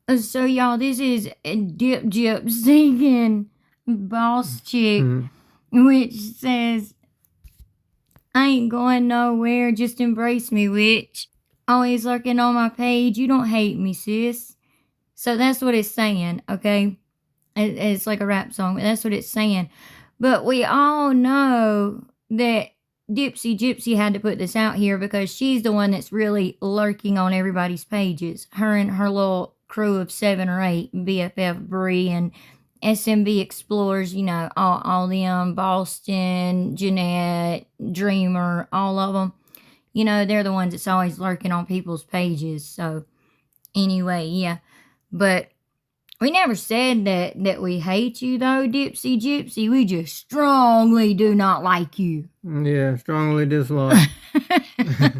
So y'all, this is Dip singing Boss Chick, which says, I ain't going nowhere, just embrace me, witch. Always lurking on my page, you don't hate me, sis. So that's what it's saying, okay? It's like a rap song, but that's what it's saying. But we all know that Gypsy had to put this out here because she's the one that's really lurking on everybody's pages. Her and her little crew of 7 or 8, BFF Bree and SMB Explorers, all them, Boston, Jeanette, Dreamer, all of them. They're the ones that's always lurking on people's pages. So, anyway, yeah. But we never said that we hate you, though, Gypsy. We just strongly do not like you. Yeah, strongly dislike.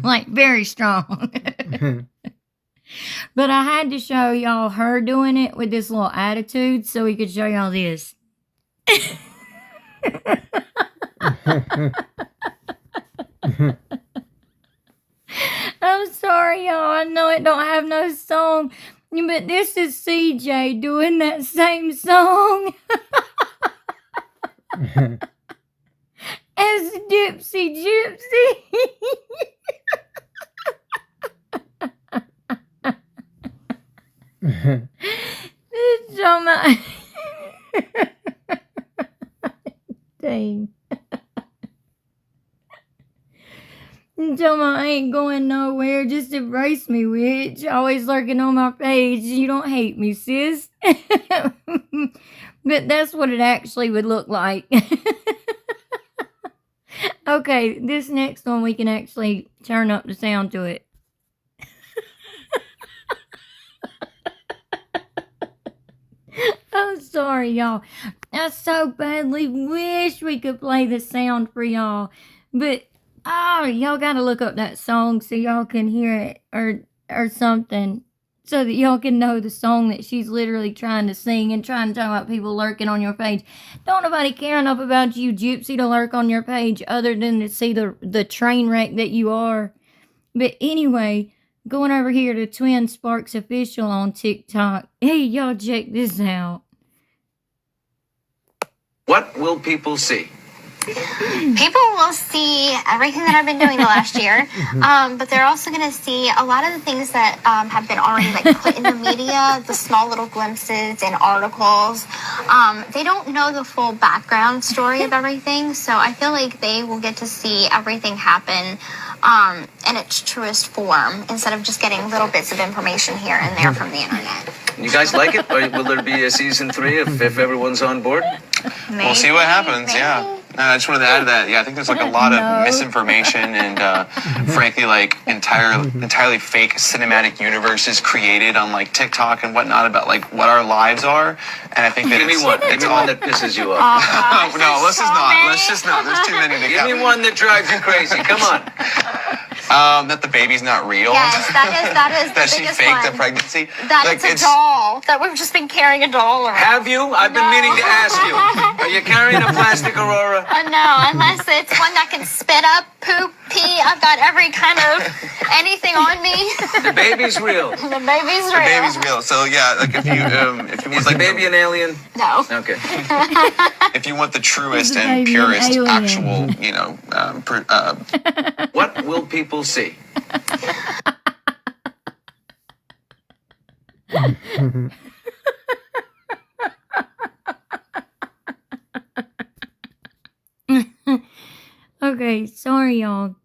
Like, very strong. But I had to show y'all her doing it with this little attitude so we could show y'all this. I'm sorry, y'all. I know it don't have no song, but this is CJ doing that same song as Gypsy. Dang. Tell me I ain't going nowhere, just embrace me, witch. Always lurking on my page. You don't hate me, sis. But that's what it actually would look like. Okay, this next one we can actually turn up the sound to it. I'm sorry, y'all. I so badly wish we could play the sound for y'all. But, y'all gotta look up that song so y'all can hear it or something. So that y'all can know the song that she's literally trying to sing and trying to talk about people lurking on your page. Don't nobody care enough about you, Gypsy, to lurk on your page other than to see the train wreck that you are. But anyway, going over here to Twin Sparks Official on TikTok. Hey, y'all check this out. What will people see? People will see everything that I've been doing the last year, but they're also going to see a lot of the things that have been already put in the media, the small little glimpses and articles. They don't know the full background story of everything, so I feel like they will get to see everything happen in its truest form instead of just getting little bits of information here and there from the internet. You guys like it? Or will there be a season 3 if everyone's on board? Maybe, we'll see what happens, maybe. Yeah. I just wanted to add to that. Yeah, I think there's a lot of misinformation and, frankly, entirely fake cinematic universes created on TikTok and whatnot about what our lives are. And I think that Give me one that pisses you off. No, let's just not. Let's just not. There's too many to Give me one that drives you crazy. Come on. That the baby's not real. Yes, that is that the she biggest faked one. the pregnancy. That it's a doll. That we've just been carrying a doll around. Have you? I've been meaning to ask you. Are you carrying a plastic Aurora? No, unless it's one that can spit up, poop, pee. I've got every kind of anything on me. The baby's real. The baby's real. The baby's real. So yeah, if you Is the baby an alien? No. Okay. If you want the truest and purest actual, What will people see? Okay, sorry, y'all.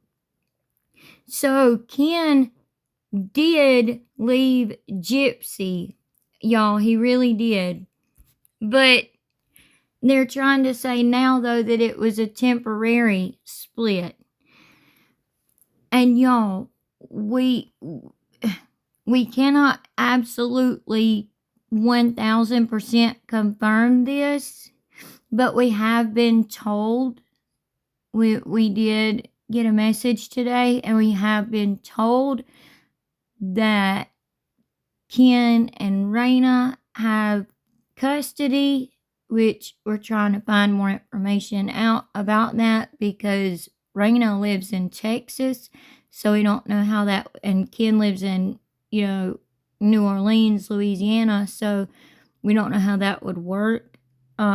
So, Ken did leave Gypsy, y'all. He really did. But they're trying to say now, though, that it was a temporary split. And, y'all, we cannot absolutely 1000% confirm this, but we have been told. We did get a message today, and we have been told that Ken and Raina have custody, which we're trying to find more information out about that because Raina lives in Texas, so we don't know how that, and Ken lives in, New Orleans, Louisiana, so we don't know how that would work. You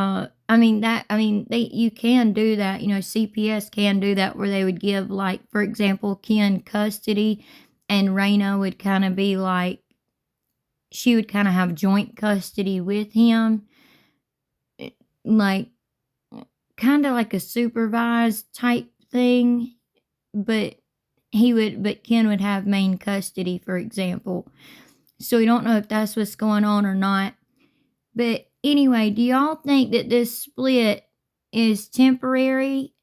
can do that. CPS can do that where they would give, like, for example, Ken custody, and Raina would kind of be like, she would kind of have joint custody with him, like, kind of like a supervised type thing, but Ken would have main custody, for example. So we don't know if that's what's going on or not. But anyway, do y'all think that this split is temporary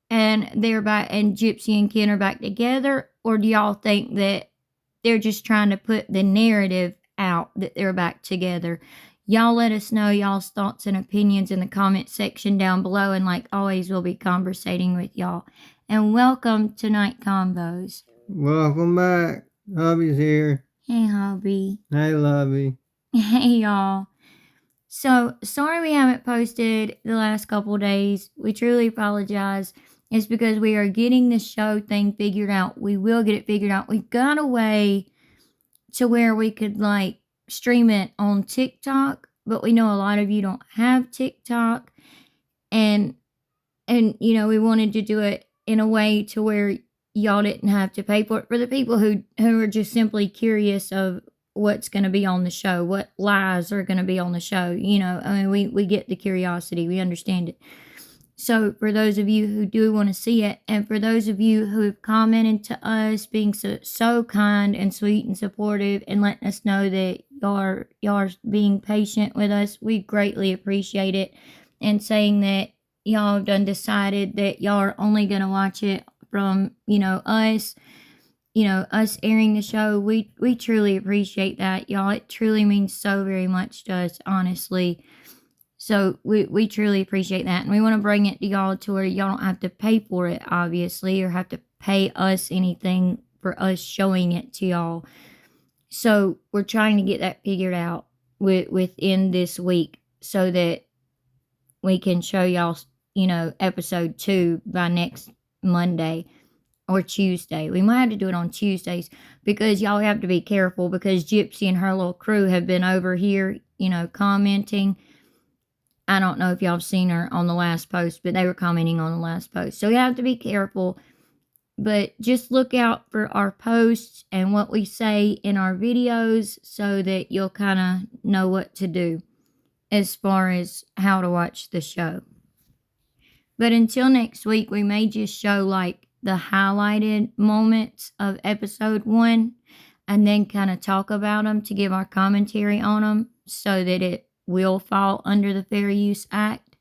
and Gypsy and Ken are back together? Or do y'all think that they're just trying to put the narrative out that they're back together? Y'all let us know y'all's thoughts and opinions in the comment section down below. And like always, we'll be conversating with y'all. And welcome to Night Combos. Welcome back. Hubby's here. Hey, hubby. Hey, lovey. Hey, y'all. So, sorry we haven't posted the last couple days. We truly apologize. It's because we are getting the show thing figured out. We will get it figured out. We got a way to where we could, like, stream it on TikTok, but we know a lot of you don't have TikTok. And we wanted to do it in a way to where y'all didn't have to pay for it. For the people who are just simply curious of what's going to be on the show, what lies are going to be on the show. We get the curiosity. We understand it. So for those of you who do want to see it, and for those of you who have commented to us, being so kind and sweet and supportive and letting us know that y'all are being patient with us, we greatly appreciate it. And saying that y'all have done decided that y'all are only going to watch it from, us airing the show. We truly appreciate that, y'all. It truly means so very much to us, honestly. So we truly appreciate that. And we want to bring it to y'all to where y'all don't have to pay for it, obviously, or have to pay us anything for us showing it to y'all. So we're trying to get that figured out within this week so that we can show y'all, episode 2 by next Monday or Tuesday. We might have to do it on Tuesdays because y'all have to be careful because Gypsy and her little crew have been over here, commenting. I don't know if y'all have seen her on the last post, but they were commenting on the last post. So you have to be careful. But just look out for our posts and what we say in our videos so that you'll kind of know what to do as far as how to watch the show. But until next week, we may just show like the highlighted moments of episode 1 and then kind of talk about them to give our commentary on them so that it will fall under the Fair Use Act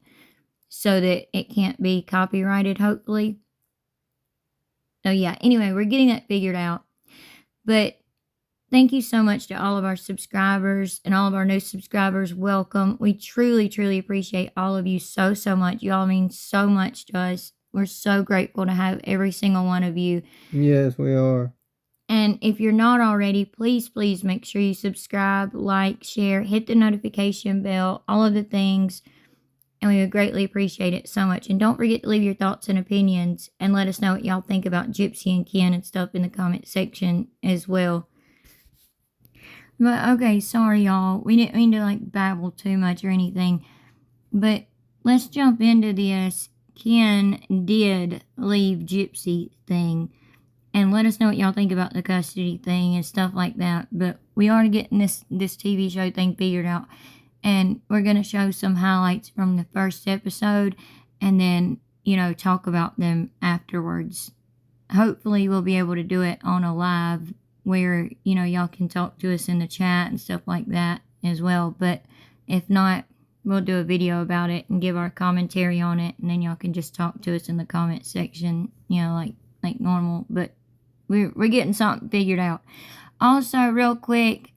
so that it can't be copyrighted, hopefully. So yeah, anyway, we're getting that figured out. But thank you so much to all of our subscribers and all of our new subscribers. Welcome. We truly, truly appreciate all of you so much. You all mean so much to us. We're so grateful to have every single one of you. Yes, we are. And if you're not already, please make sure you subscribe, like, share, hit the notification bell, all of the things. And we would greatly appreciate it so much. And don't forget to leave your thoughts and opinions and let us know what y'all think about Gypsy and Ken and stuff in the comment section as well. But okay, sorry y'all. We didn't mean to like babble too much or anything. But let's jump into this Ken did leave Gypsy thing. And let us know what y'all think about the custody thing and stuff like that. But we are getting this TV show thing figured out. And we're going to show some highlights from the first episode. And then, talk about them afterwards. Hopefully we'll be able to do it on a live where, y'all can talk to us in the chat and stuff like that as well. But if not, we'll do a video about it and give our commentary on it. And then y'all can just talk to us in the comment section, like normal. But we're getting something figured out. Also, real quick,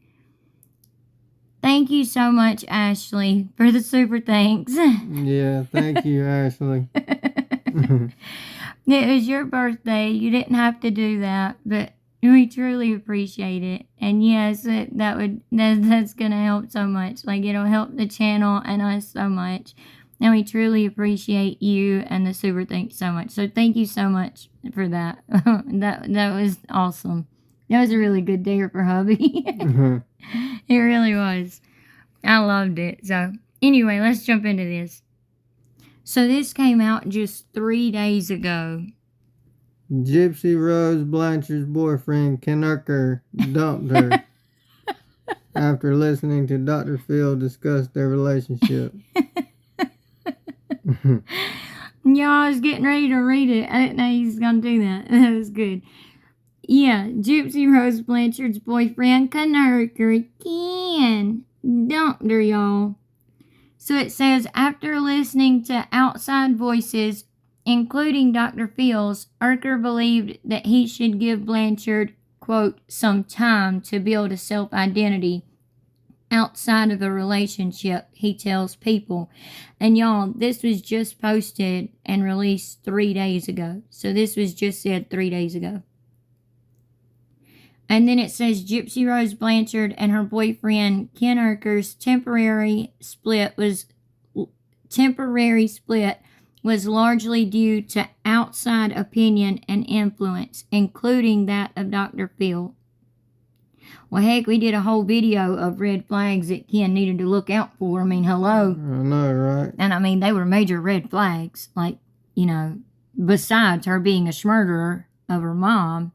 thank you so much, Ashley, for the super thanks. Yeah, thank you, Ashley. It was your birthday. You didn't have to do that, but we truly appreciate it. And yes, that's gonna help so much. Like, it'll help the channel and us so much. And we truly appreciate you and the super thanks so much. So thank you so much for that. That was awesome. That was a really good dare for hubby. It really was. I loved it. So, anyway, let's jump into this. So, this came out just 3 days ago. Gypsy Rose Blanchard's boyfriend, Ken Urker, dumped her after listening to Dr. Phil discuss their relationship. Y'all, I was getting ready to read it. I didn't know he was going to do that. That was good. Yeah, Gypsy Rose Blanchard's boyfriend, Ken Urker, Ken, dumped her, y'all. So it says, after listening to outside voices, including Dr. Phil's, Urker believed that he should give Blanchard, quote, some time to build a self-identity outside of a relationship, he tells People. And y'all, this was just posted and released 3 days ago. So this was just said 3 days ago. And then it says Gypsy Rose Blanchard and her boyfriend Ken Urker's temporary split was largely due to outside opinion and influence, including that of Dr. Phil. Well, heck, we did a whole video of red flags that Ken needed to look out for. I mean, hello. I know, right? And I mean, they were major red flags. Like, you know, besides her being a murderer of her mom.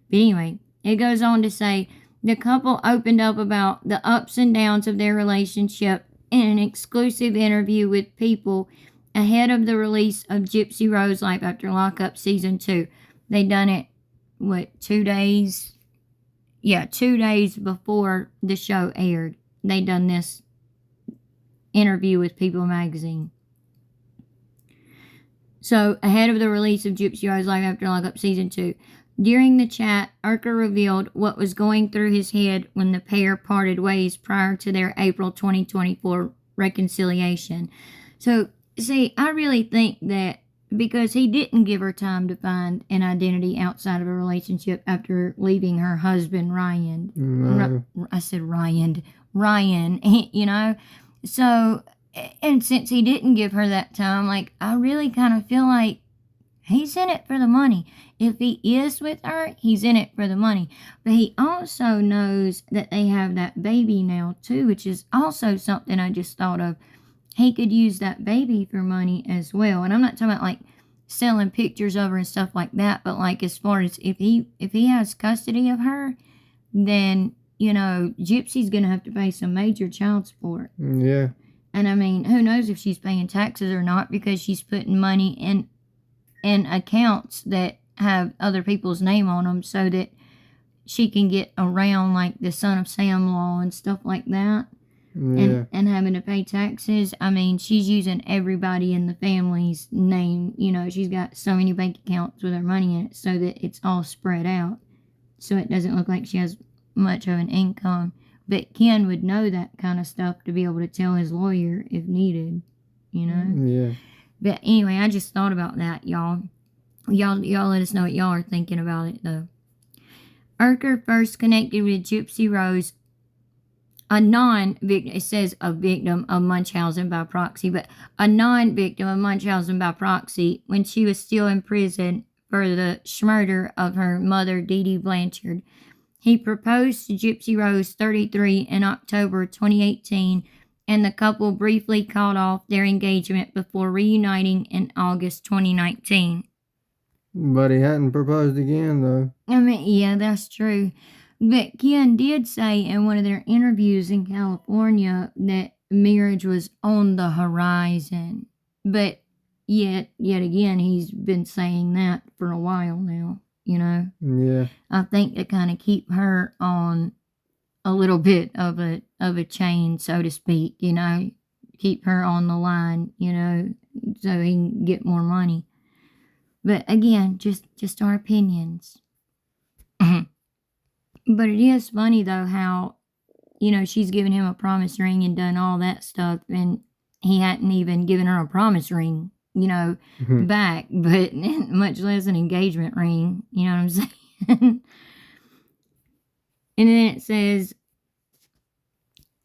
But anyway, it goes on to say, the couple opened up about the ups and downs of their relationship in an exclusive interview with People ahead of the release of Gypsy Rose Life After Lockup Season 2. They done it, 2 days? Yeah, 2 days before the show aired. They done this interview with People magazine. So, ahead of the release of Gypsy Rose Life After Lockup Season 2. During the chat, Urker revealed what was going through his head when the pair parted ways prior to their April 2024 reconciliation. So, see, I really think that because he didn't give her time to find an identity outside of a relationship after leaving her husband, Ryan. No. I said Ryan, you know? So, and since he didn't give her that time, like, I really kind of feel like he's in it for the money. If he is with her, he's in it for the money. But he also knows that they have that baby now, too, which is also something I just thought of. He could use that baby for money as well. And I'm not talking about, like, selling pictures of her and stuff like that, but, like, as far as if he has custody of her, then, you know, Gypsy's going to have to pay some major child support. Yeah. And, I mean, who knows if she's paying taxes or not because she's putting money in accounts that have other people's name on them so that she can get around, like, the Son of Sam law and stuff like that. Yeah. And having to pay taxes. I mean, she's using everybody in the family's name. You know, she's got so many bank accounts with her money in it so that it's all spread out. So it doesn't look like she has much of an income. But Ken would know that kind of stuff to be able to tell his lawyer if needed, you know? Yeah. But anyway, I just thought about that, y'all. Y'all let us know what y'all are thinking about it, though. Urker first connected with Gypsy Rose, a non-victim, it says a victim of Munchausen by proxy, but a non-victim of Munchausen by proxy when she was still in prison for the murder of her mother, Dee Dee Blanchard. He proposed to Gypsy Rose, 33, in October 2018, and the couple briefly called off their engagement before reuniting in August 2019. But he hadn't proposed again, though. I mean, yeah, that's true. But Ken did say in one of their interviews in California that marriage was on the horizon. But yet again, he's been saying that for a while now, you know? Yeah. I think to kind of keep her on a little bit of a chain, so to speak, you know? Keep her on the line, you know, so he can get more money. But again, just our opinions. But it is funny, though, how, you know, she's given him a promise ring and done all that stuff, and he hadn't even given her a promise ring, you know, back, but much less an engagement ring, you know what I'm saying? And then it says,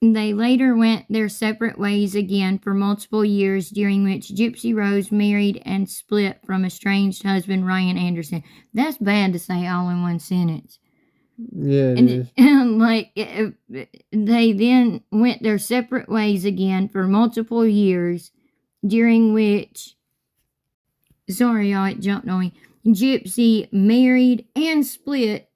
they later went their separate ways again for multiple years, during which Gypsy Rose married and split from estranged husband Ryan Anderson. That's bad to say all in one sentence. Yeah, it is. And like they then went their separate ways again for multiple years, during which, sorry y'all, it jumped on me, Gypsy married and split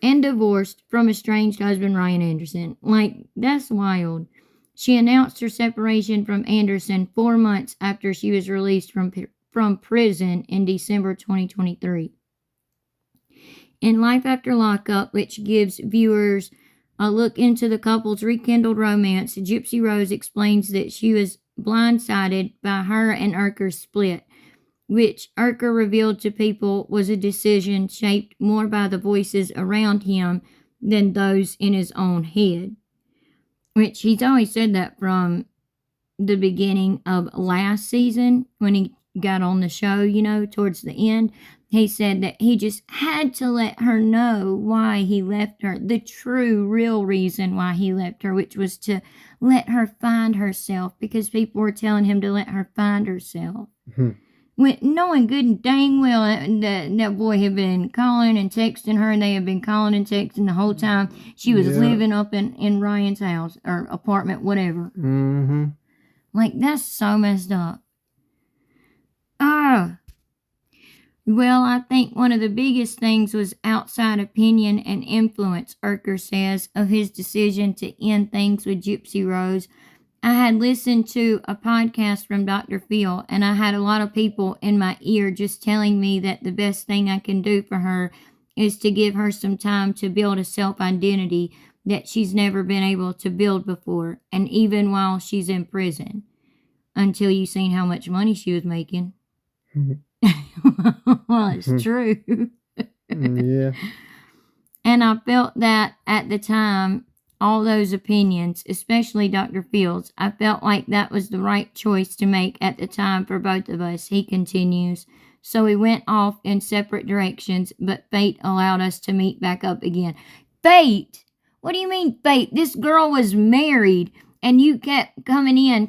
and divorced from estranged husband Ryan Anderson. Like, that's wild. She announced her separation from Anderson 4 months after she was released from prison in December 2023. In Life After Lockup, which gives viewers a look into the couple's rekindled romance, Gypsy Rose explains that she was blindsided by her and Urker's split, which Urker revealed to people was a decision shaped more by the voices around him than those in his own head. Which he's always said that from the beginning of last season when he got on the show, towards the end. He said that he just had to let her know why he left her, the true, real reason why he left her, which was to let her find herself, because people were telling him to let her find herself. Knowing good and dang well that boy had been calling and texting her, and they had been calling and texting the whole time she was living up in Ryan's house or apartment, whatever. Mm-hmm. Like, that's so messed up. Well, I think one of the biggest things was outside opinion and influence, Urker says, of his decision to end things with Gypsy Rose. I had listened to a podcast from Dr. Phil, and I had a lot of people in my ear just telling me that the best thing I can do for her is to give her some time to build a self-identity that she's never been able to build before, and even while she's in prison, until you seen how much money she was making. Well, it's true. Yeah. And I felt that at the time, all those opinions, especially Dr. Phil's, I felt like that was the right choice to make at the time for both of us, he continues. So we went off in separate directions, but fate allowed us to meet back up again. Fate? What do you mean fate? This girl was married, and you kept coming in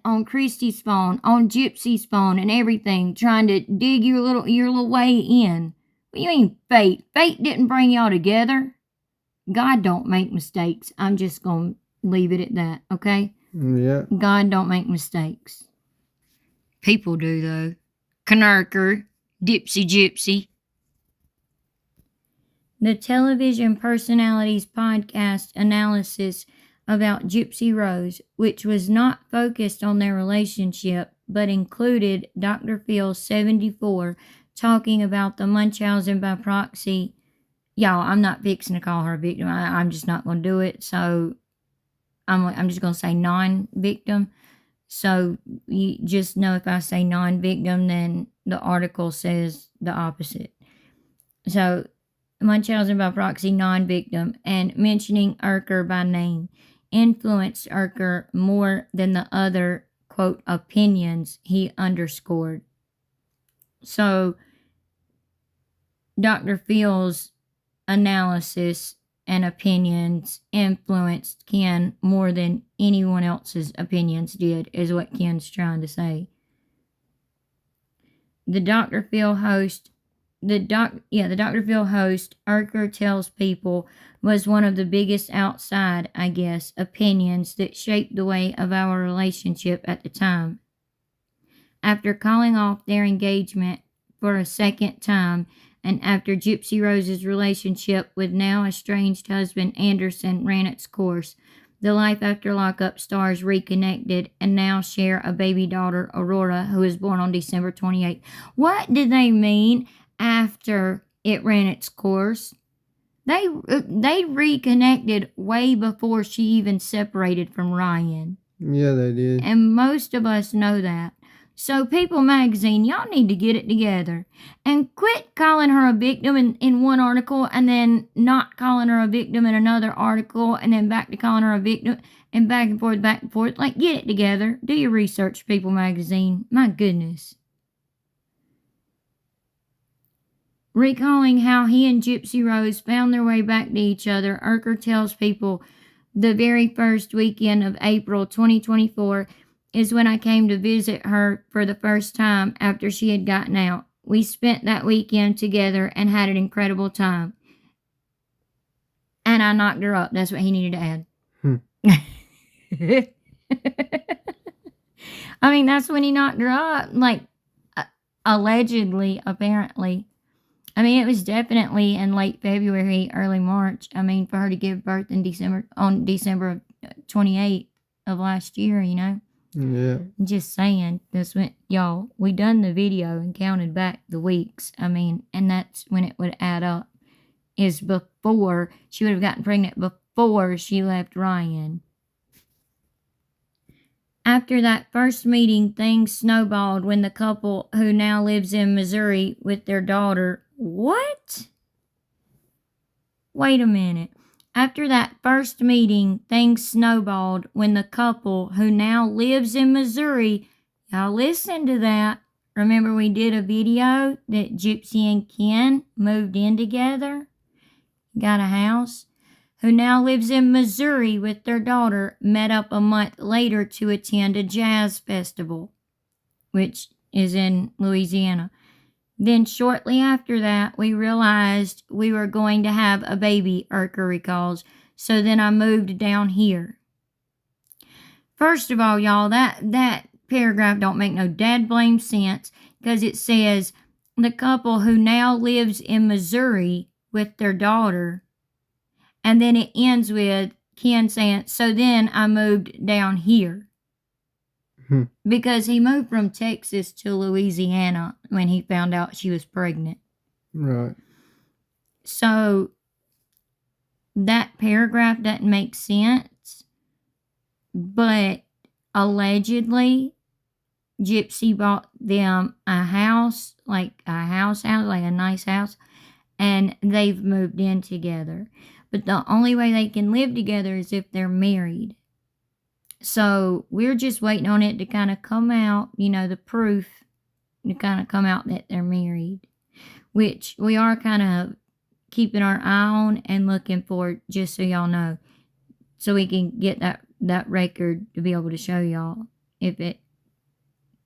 on Christy's phone, on Gypsy's phone, and everything, trying to dig your little way in. What do you mean fate? Fate didn't bring y'all together. God don't make mistakes. I'm just going to leave it at that, okay? Yeah. God don't make mistakes. People do, though. Knarker, Dipsy Gypsy. The television personalities podcast analysis about Gypsy Rose, which was not focused on their relationship, but included Dr. Phil 74 talking about the Munchausen by proxy. Y'all, I'm not fixing to call her a victim. I'm just not going to do it. So I'm just going to say non-victim. So you just know if I say non-victim, then the article says the opposite. So Munchausen by proxy, non-victim, and mentioning Urker by name influenced Urker more than the other, quote, opinions he underscored. So Dr. Phil's analysis and opinions influenced Ken more than anyone else's opinions did, is what Ken's trying to say. The Dr. Phil host, Urker tells people, was one of the biggest outside, I guess, opinions that shaped the way of our relationship at the time. After calling off their engagement for a second time, and after Gypsy Rose's relationship with now estranged husband Anderson ran its course, the Life After Lockup stars reconnected and now share a baby daughter, Aurora, who was born on December 28th. What did they mean after it ran its course? They reconnected way before she even separated from Ryan. Yeah, they did. And most of us know that. So People Magazine, y'all need to get it together and quit calling her a victim in one article and then not calling her a victim in another article and then back to calling her a victim and back and forth. Like, get it together. Do your research, People Magazine. My goodness. Recalling how he and Gypsy Rose found their way back to each other, Urker tells people the very first weekend of April 2024 is when I came to visit her for the first time after she had gotten out. We spent that weekend together and had an incredible time. And I knocked her up. That's what he needed to add. I mean, that's when he knocked her up. Like, allegedly, apparently. I mean, it was definitely in late February, early March. I mean, for her to give birth in December 28th of last year, you know? Yeah. Just saying. This went, y'all, we done the video and counted back the weeks. I mean, and that's when it would add up. Is before, she would have gotten pregnant before she left Ryan. After that first meeting, things snowballed when the couple who now lives in Missouri with their daughter. What? Wait a minute. After that first meeting, things snowballed when the couple who now lives in Missouri, y'all listen to that. Remember we did a video that Gypsy and Ken moved in together? Got a house? Who now lives in Missouri with their daughter, met up a month later to attend a jazz festival, which is in Louisiana. Then shortly after that, we realized we were going to have a baby, Urker recalls, so then I moved down here. First of all, y'all, that paragraph don't make no dad blame sense, because it says the couple who now lives in Missouri with their daughter, and then it ends with Ken saying, so then I moved down here. Because he moved from Texas to Louisiana when he found out she was pregnant. Right. So that paragraph doesn't make sense, but allegedly Gypsy bought them a house, like a nice house, and they've moved in together. But the only way they can live together is if they're married. So we're just waiting on it to kind of come out, you know, the proof to kind of come out that they're married, which we are kind of keeping our eye on and looking for, just so y'all know, so we can get that record to be able to show y'all if it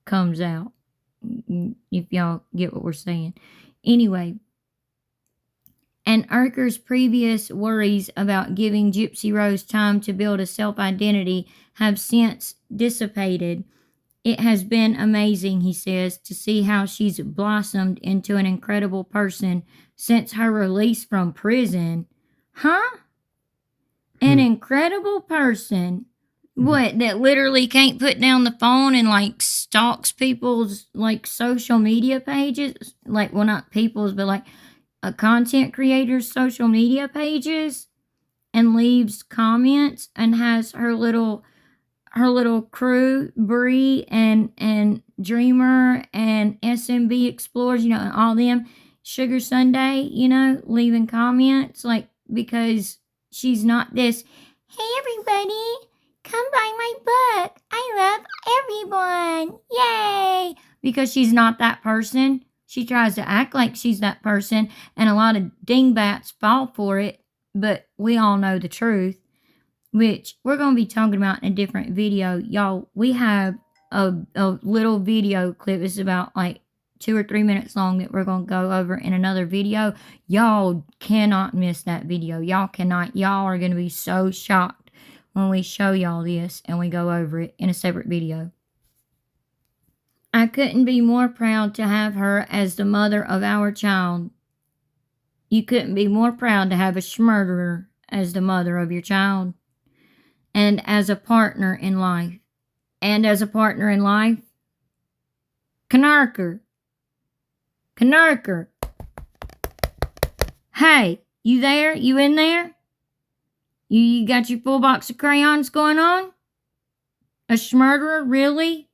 comes out, if y'all get what we're saying. Anyway, and Urker's previous worries about giving Gypsy Rose time to build a self-identity have since dissipated. It has been amazing, he says, to see how she's blossomed into an incredible person since her release from prison. Huh? An incredible person? What, that literally can't put down the phone and, like, stalks people's, like, social media pages? Like, well, not people's, but, like, a content creator's social media pages, and leaves comments and has her little crew, Bree and Dreamer and SMB Explorers, you know, and all them, Sugar Sunday, you know, leaving comments, like, because she's not this, hey everybody, come buy my book, I love everyone, yay, because she's not that person. She tries to act like she's that person, and a lot of dingbats fall for it, but we all know the truth, which we're going to be talking about in a different video. Y'all, we have a little video clip. It's about like 2 or 3 minutes long that we're going to go over in another video. Y'all cannot miss that video. Y'all cannot. Y'all are going to be so shocked when we show y'all this and we go over it in a separate video. I couldn't be more proud to have her as the mother of our child. You couldn't be more proud to have a schmurderer as the mother of your child. And as a partner in life. And as a partner in life, Knarker. Hey, you there? You in there? You got your full box of crayons going on? A schmurderer? Really?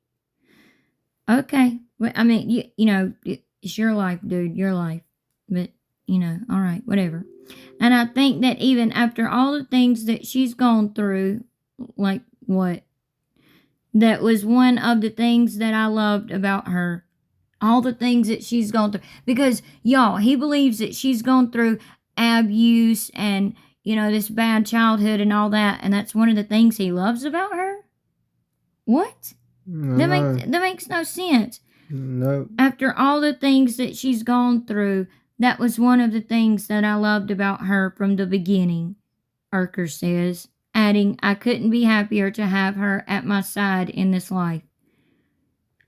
Okay. Well, I mean, you know, it's your life, dude. Your life. But, you know, all right, whatever. And I think that even after all the things that she's gone through, like what? That was one of the things that I loved about her. All the things that she's gone through. Because, y'all, he believes that she's gone through abuse and, you know, this bad childhood and all that. And that's one of the things he loves about her? What? That makes no sense. Nope. After all the things that she's gone through, that was one of the things that I loved about her from the beginning. Urker says, adding, I couldn't be happier to have her at my side in this life.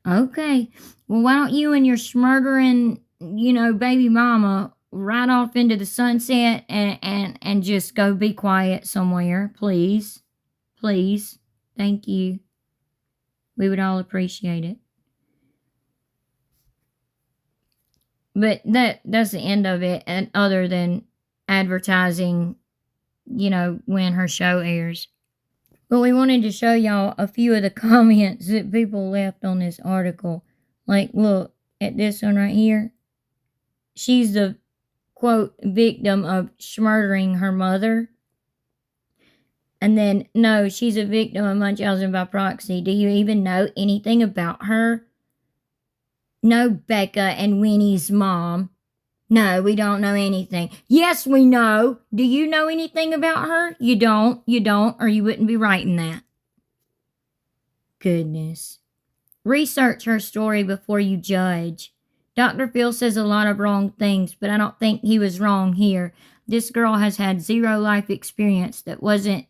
Okay, well, why don't you and your smothering, baby mama ride off into the sunset and just go be quiet somewhere, please? Please. Thank you. We would all appreciate it. But that's the end of it, and other than advertising, when her show airs. But we wanted to show y'all a few of the comments that people left on this article. Like, look at this one right here. She's the, quote, victim of murdering her mother. And then, no, she's a victim of Munchausen by proxy. Do you even know anything about her? No, Becca and Winnie's mom. No, we don't know anything. Yes, we know. Do you know anything about her? You don't, or you wouldn't be writing that. Goodness. Research her story before you judge. Dr. Phil says a lot of wrong things, but I don't think he was wrong here. This girl has had zero life experience that wasn't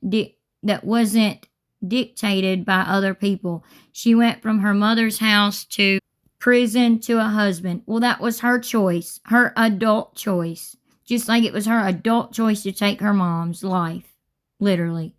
dictated by other people. She went from her mother's house to prison to a husband. Well, that was her choice, her adult choice. Just like it was her adult choice to take her mom's life, literally.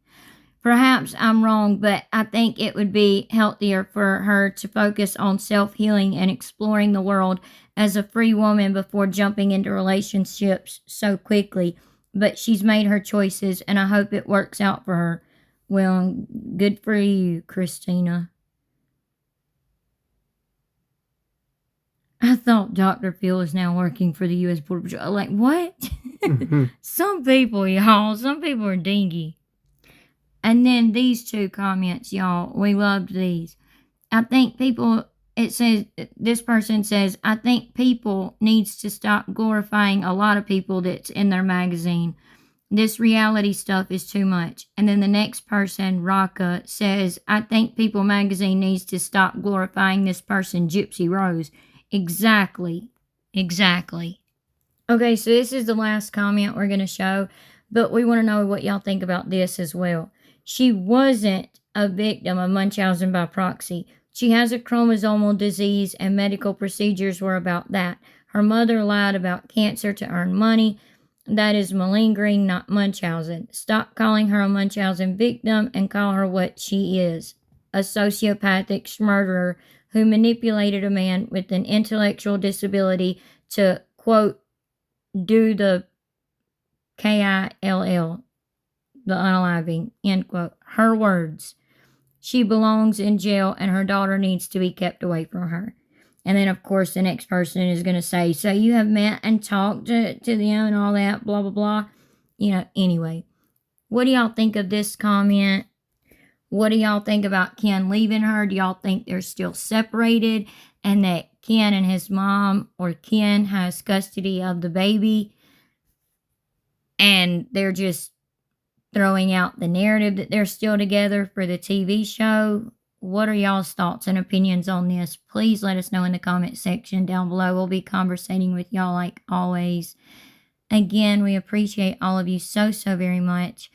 Perhaps I'm wrong, but I think it would be healthier for her to focus on self-healing and exploring the world as a free woman before jumping into relationships so quickly. But she's made her choices, and I hope it works out for her. Well, good for you, Christina. I thought Dr. Phil is now working for the U.S. Border Patrol. Like, what? Some people, y'all, are dingy. And then these two comments, y'all, we loved these. I think people, this person says, I think people needs to stop glorifying a lot of people that's in their magazine. This reality stuff is too much. And then the next person, Raka, says, I think People magazine needs to stop glorifying this person, Gypsy Rose. Exactly. Okay, so this is the last comment we're going to show, but we want to know what y'all think about this as well. She wasn't a victim of Munchausen by proxy. She has a chromosomal disease, and medical procedures were about that. Her mother lied about cancer to earn money. That is malingering, not Munchausen. Stop calling her a Munchausen victim and call her what she is, a sociopathic murderer who manipulated a man with an intellectual disability to, quote, do the KILL, the unaliving, end quote. Her words. She belongs in jail and her daughter needs to be kept away from her. And then, of course, the next person is going to say, so you have met and talked to them and all that, blah, blah, blah. Anyway. What do y'all think of this comment? What do y'all think about Ken leaving her? Do y'all think they're still separated and that Ken and his mom, or Ken, has custody of the baby and they're just throwing out the narrative that they're still together for the TV show? What are y'all's thoughts and opinions on this? Please let us know in the comment section down below. We'll be conversating with y'all like always. Again, we appreciate all of you so very much.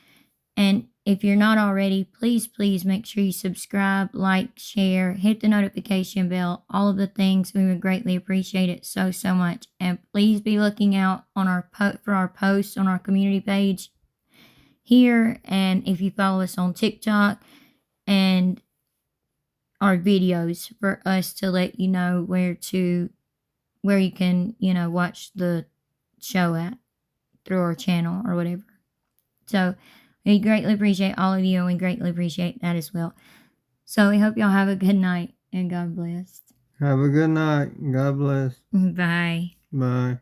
And if you're not already, please make sure you subscribe, like, share, hit the notification bell, all of the things. We would greatly appreciate it so much. And please be looking out on for our posts on our community page here. And if you follow us on TikTok, and our videos for us to let you know where you can, watch the show at through our channel or whatever. So we greatly appreciate all of you, and we greatly appreciate that as well. So we hope y'all have a good night, and God bless. Have a good night. God bless. Bye. Bye.